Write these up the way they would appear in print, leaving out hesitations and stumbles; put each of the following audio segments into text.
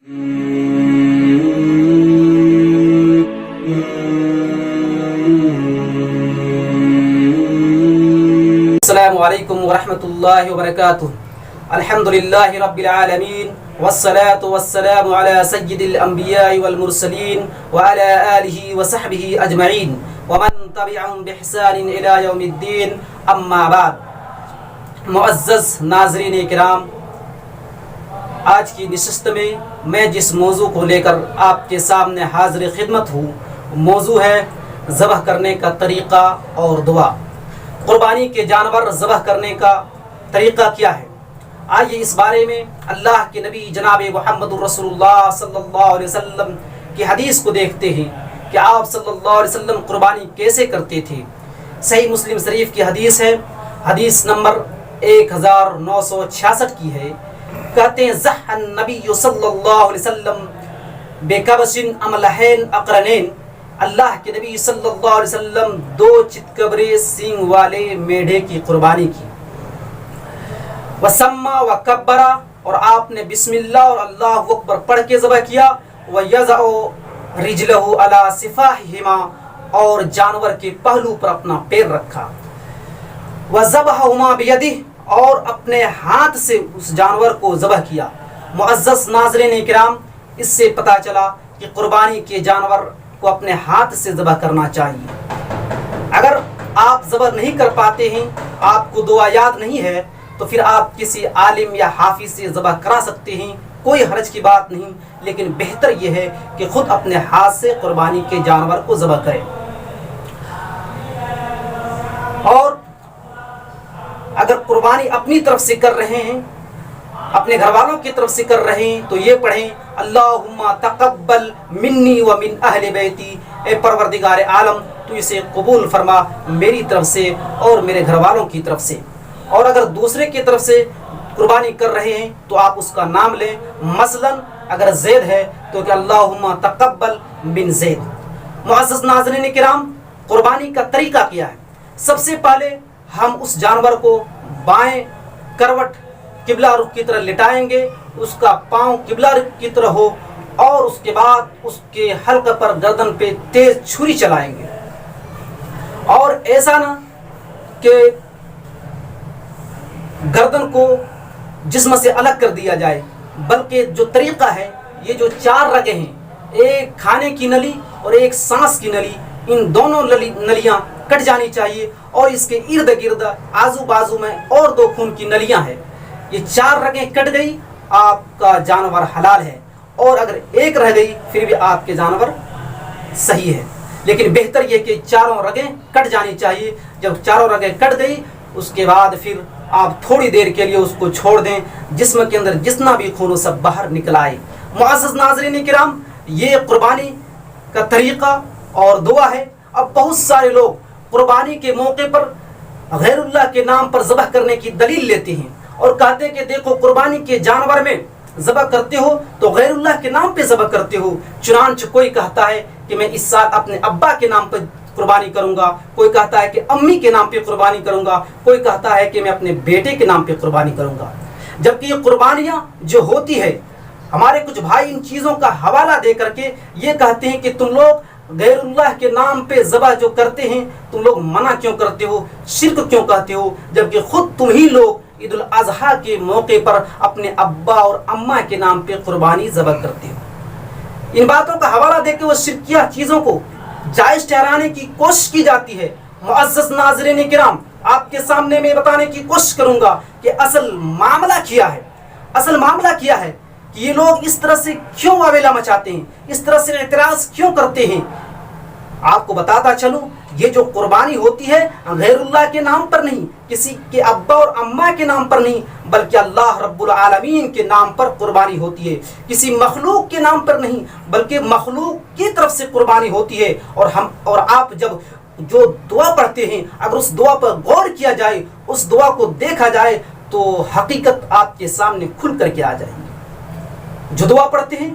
السلام علیکم ورحمۃ اللہ وبرکاتہ. الحمدللہ رب العالمین والصلاة والسلام على سید الانبیاء والمرسلین وعلى آلہ وصحبہ اجمعین ومن تبعهم بإحسان الى یوم الدین. اما بعد. معزز ناظرین کرام، آج کی نشست میں جس موضوع کو لے کر آپ کے سامنے حاضر خدمت ہوں، موضوع ہے ذبح کرنے کا طریقہ اور دعا. قربانی کے جانور ذبح کرنے کا طریقہ کیا ہے؟ آئیے اس بارے میں اللہ کے نبی جناب محمد رسول اللہ صلی اللہ علیہ وسلم کی حدیث کو دیکھتے ہیں کہ آپ صلی اللہ علیہ وسلم قربانی کیسے کرتے تھے. صحیح مسلم شریف کی حدیث ہے، حدیث نمبر 1966 کی ہے. کہتے ہیں ضحى النبی صلی اللہ علیہ وسلم بکبش املحین اقرنین. اللہ کے نبی صلی اللہ علیہ وسلم 2 چتکبرے سینگ والے میڑھے کی قربانی کی. وسما وکبرا، اور آپ نے بسم اللہ اور اللہ اکبر پڑھ کے ذبح کیا. ویضع رجلہ علی صفاحہما، اور جانور کے پہلو پر اپنا پیر رکھا. وذبحہما بیدہ، اور اپنے ہاتھ سے اس جانور کو ذبح کیا. معزز ناظرین کرام، اس سے پتہ چلا کہ قربانی کے جانور کو اپنے ہاتھ سے ذبح کرنا چاہیے. اگر آپ ذبح نہیں کر پاتے ہیں، آپ کو دعا یاد نہیں ہے، تو پھر آپ کسی عالم یا حافظ سے ذبح کرا سکتے ہیں، کوئی حرج کی بات نہیں. لیکن بہتر یہ ہے کہ خود اپنے ہاتھ سے قربانی کے جانور کو ذبح کریں. اور اگر قربانی اپنی طرف سے کر رہے ہیں، اپنے گھر والوں کی طرف سے کر رہے ہیں، تو یہ پڑھیں اللہم تقبل منی ومن اہل بیتی. اے پروردگار عالم، تو اسے قبول فرما میری طرف سے اور میرے گھر والوں کی طرف سے. اور اگر دوسرے کی طرف سے قربانی کر رہے ہیں تو آپ اس کا نام لیں. مثلا اگر زید ہے تو کہ اللہم تقبل من زید. معزز ناظرین کرام، قربانی کا طریقہ کیا ہے؟ سب سے پہلے ہم اس جانور کو بائیں کروٹ قبلہ رخ کی طرح لٹائیں گے، اس کا پاؤں قبلہ رخ کی طرح ہو، اور اس کے بعد اس کے حلق پر گردن پہ تیز چھری چلائیں گے. اور ایسا نہ کہ گردن کو جسم سے الگ کر دیا جائے، بلکہ جو طریقہ ہے، یہ جو 4 رگیں ہیں، ایک کھانے کی نلی اور ایک سانس کی نلی، ان دونوں نلیاں کٹ جانی چاہیے. اور اس کے ارد گرد آزو بازو میں اور 2 خون کی نلیاں ہیں. یہ 4 رگیں کٹ گئی، آپ کا جانور حلال ہے. اور اگر ایک رہ گئی پھر بھی آپ کے جانور صحیح ہے. لیکن بہتر یہ کہ 4 رگیں کٹ جانی چاہیے. جب 4 رگیں کٹ گئی، اس کے بعد پھر آپ تھوڑی دیر کے لیے اس کو چھوڑ دیں، جسم کے اندر جتنا بھی خون وہ سب باہر نکل آئے. معزز ناظرین کرام، یہ قربانی کا طریقہ اور دعا ہے. اب بہت سارے لوگ قربانی کے موقع پر غیر اللہ کے نام پر ذبح کرنے کی دلیل لیتے ہیں اور کہتے ہیں کہ دیکھو قربانی کے جانور میں ذبح کرتے ہو تو غیر اللہ کے نام پہ ذبح کرتے ہو. چنانچہ کوئی کہتا ہے کہ میں اس سال اپنے ابا کے نام پر قربانی کروں گا، کوئی کہتا ہے کہ امی کے نام پہ قربانی کروں گا، کوئی کہتا ہے کہ میں اپنے بیٹے کے نام پہ قربانی کروں گا. جبکہ یہ قربانیاں جو ہوتی ہے، ہمارے کچھ بھائی ان چیزوں کا حوالہ دے کر کے یہ کہتے ہیں کہ تم لوگ غیر اللہ کے نام پہ ذبح جو کرتے ہیں، تم لوگ منع کیوں کرتے ہو، شرک کیوں کہتے ہو، جبکہ خود تم ہی لوگ عید الاضحیٰ کے موقع پر اپنے ابا اور اماں کے نام پہ قربانی ذبح کرتے ہو. ان باتوں کا حوالہ دے کے وہ شرکیہ چیزوں کو جائز ٹھہرانے کی کوشش کی جاتی ہے. معزز ناظرین کرام، آپ کے سامنے میں بتانے کی کوشش کروں گا کہ اصل معاملہ کیا ہے. اصل معاملہ کیا ہے کہ یہ لوگ اس طرح سے کیوں واویلا مچاتے ہیں، اس طرح سے اعتراض کیوں کرتے ہیں. آپ کو بتاتا چلوں، یہ جو قربانی ہوتی ہے غیر اللہ کے نام پر نہیں، کسی کے ابا اور اماں کے نام پر نہیں، بلکہ اللہ رب العالمین کے نام پر قربانی ہوتی ہے. کسی مخلوق کے نام پر نہیں، بلکہ مخلوق کی طرف سے قربانی ہوتی ہے. اور آپ جب جو دعا پڑھتے ہیں، اگر اس دعا پر غور کیا جائے، اس دعا کو دیکھا جائے، تو حقیقت آپ کے سامنے کھل کر کے آ جائے گی. جو دعا پڑھتے ہیں،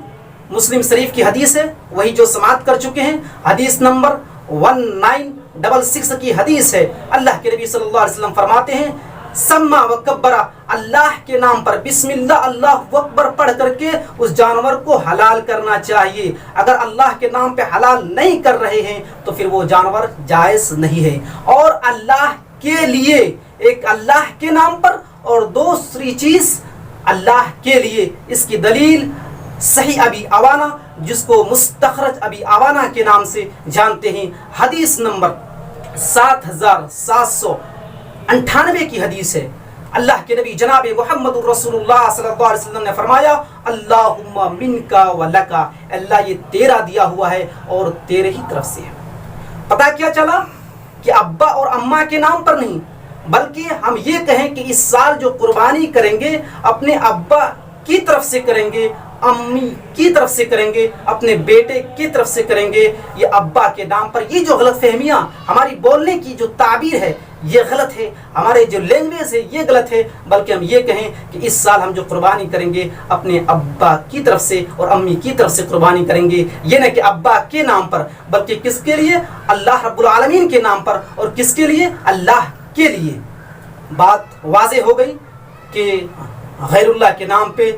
مسلم شریف کی حدیث ہے، وہی جو سماعت کر چکے ہیں، حدیث نمبر 1966 کی حدیث ہے. اللہ کے نبی صلی اللہ علیہ وسلم فرماتے ہیں سما و کبرا، اللہ کے نام پر بسم اللہ اللہ اکبر پڑھ کر کے اس جانور کو حلال کرنا چاہیے۔ اگر اللہ کے نام پہ حلال نہیں کر رہے ہیں تو پھر وہ جانور جائز نہیں ہے۔ اور اللہ کے لیے، ایک اللہ کے نام پر اور دوسری چیز اللہ کے لیے، اس کی دلیل صحیح ابی عوانہ، جس کو مستخرج ابی عوانہ کے نام سے جانتے ہیں، حدیث نمبر 7798 کی حدیث ہے۔ اللہ کے نبی جناب محمد رسول اللہ صلی اللہ علیہ وسلم نے فرمایا اللہم منکا و لکا، اللہ یہ تیرا دیا ہوا ہے اور تیرے ہی طرف سے ہے۔ پتہ کیا چلا کہ ابا اور اماں کے نام پر نہیں، بلکہ ہم یہ کہیں کہ اس سال جو قربانی کریں گے اپنے ابا کی طرف سے کریں گے، امی کی طرف سے کریں گے، اپنے بیٹے کی طرف سے کریں گے، یہ ابا کے نام پر۔ یہ جو غلط فہمیاں، ہماری بولنے کی جو تعبیر ہے یہ غلط ہے، ہمارے جو لینگویج ہے یہ غلط ہے، بلکہ ہم یہ کہیں کہ اس سال ہم جو قربانی کریں گے اپنے ابا کی طرف سے اور امی کی طرف سے قربانی کریں گے، یہ نہ کہ ابا کے نام پر، بلکہ کس کے لیے؟ اللہ رب العالمین کے نام پر۔ اور کس کے لیے؟ اللہ کے لیے۔ بات واضح ہو گئی کہ غیر اللہ کے نام پہ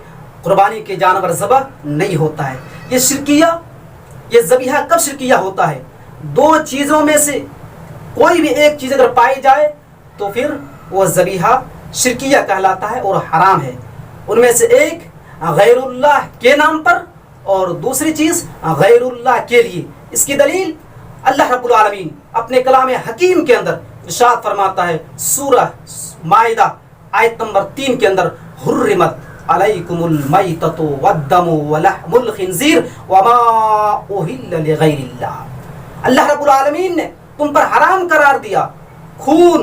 قربانی کے جانور ذبح نہیں ہوتا ہے۔ یہ شرکیہ، یہ ذبیحہ کب شرکیہ ہوتا ہے؟ دو چیزوں میں سے کوئی بھی ایک چیز اگر پائی جائے تو پھر وہ ذبیحہ شرکیہ کہلاتا ہے اور حرام ہے۔ ان میں سے ایک غیر اللہ کے نام پر اور دوسری چیز غیر اللہ کے لیے۔ اس کی دلیل اللہ رب العالمین اپنے کلام حکیم کے اندر ارشاد فرماتا ہے، سورہ مائدہ آیت نمبر 3 کے اندر، حرمت علیکم المیتۃ والدم ولحم الخنزیر وما اہل لغیر اللہ۔ اللہ رب العالمین نے تم پر حرام قرار دیا خون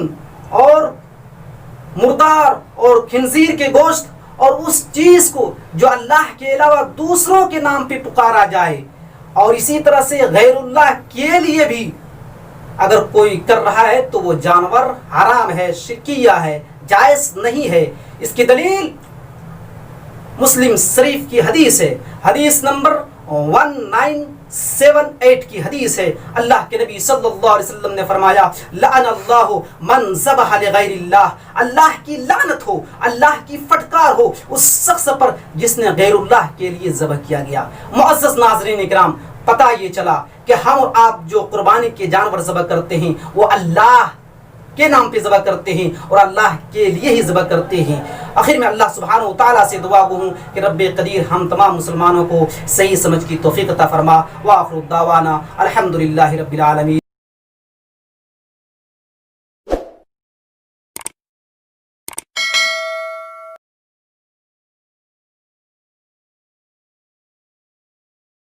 اور مردار اور خنزیر کے گوشت اور اس چیز کو جو اللہ کے علاوہ دوسروں کے نام پہ پکارا جائے، اور اسی طرح سے غیر اللہ کے لیے بھی اگر کوئی کر رہا ہے تو وہ جانور حرام ہے، شرکیہ ہے، جائز نہیں ہے۔ اس کی دلیل مسلم شریف کی حدیث ہے، حدیث نمبر 1978 کی حدیث ہے۔ اللہ کے نبی صلی اللہ علیہ وسلم نے فرمایا لعن اللہ من ذبح لغیر اللہ، اللہ کی لعنت ہو، اللہ کی فٹکار ہو اس شخص پر جس نے غیر اللہ کے لیے ذبح کیا گیا۔ معزز ناظرین اکرام، پتہ یہ چلا کہ ہم اور آپ جو قربانی کے جانور ذبح کرتے ہیں وہ اللہ کے نام پہ ذبح کرتے ہیں اور اللہ کے لیے ہی ذبح کرتے ہیں۔ آخر میں اللہ سبحانہ و تعالیٰ سے دعا گو ہوں کہ رب قدیر ہم تمام مسلمانوں کو صحیح سمجھ کی توفیق عطا فرما۔ وآخر دعوانا الحمدللہ رب العالمین۔